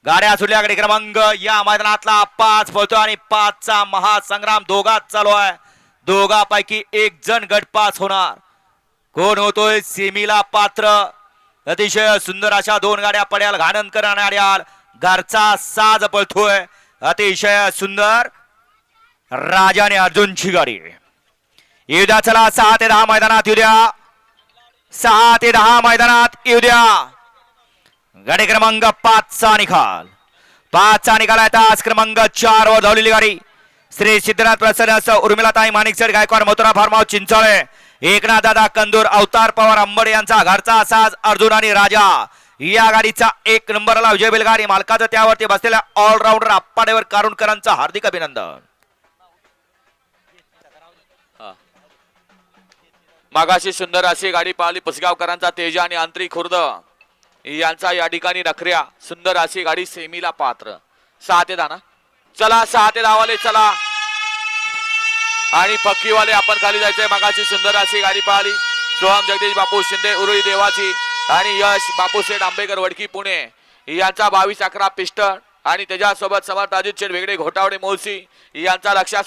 गाड्या सुटल्या गाडी क्रमांक या मैदानातला 5 पळतो आणि 5चा महासंग्राम दोघात चालू आहे. दोघांपैकी एक जण गटपास होणार. कोण होतोय सेमीला पात्र? अतिशय सुंदर अशा दोन गाड्या पड्याल घाणनकर आणि आड्याल घरचा साज पळतोय. अतिशय सुंदर राजा आणि अर्जुनची गाडी. येऊद्या चला 6 ते 10 मैदानात येऊद्या. 6 ते 10 मैदानात येऊद्या. गाडी क्रमांक 5चा निकाल. 5चा निकाल आहे. तास क्रमांक 4 वर धावलेली गाडी श्री सिद्धनाथ प्रसन्न उर्मिलाताई माणिकसर गायकवाड मथुरा फार्म हाऊस चिंचोळे एकनाथ दादा कंदूर अवतार पवार अंबड यांचा घरचा साज अर्जुन आणि राजा. या गाडीचा 1 नंबरला विजय बैलगाडी मालकाचं त्यावरती बसलेल्या ऑलराऊंडर आप्पाडेवर कारुणकरांचं हार्दिक अभिनंदन. मागाशी सुंदर अशी गाडी पाहिली पुसगावकरांचा तेजा आणि आंतरिक खुर्द यांचा या ठिकाणी नखऱ्या. सुंदर अशी गाडी सेमीला पात्र. 6 ते 10 ना. चला 6 ते 10 वाले चला. आणि पक्कीवाले आपण खाली जायचंय. मागाशी सुंदर अशी गाडी पाहिली सोहम जगदीश बापू शिंदे उरुळी देवाची आणि यश बापूसेठ आंबेकर वडकी पुणे यांचा 22-11 पिस्टन आणि त्याच्यासोबत समर्थ अजित शेठ वेगळे घोटावडे मोलसी यांचा लक्ष्या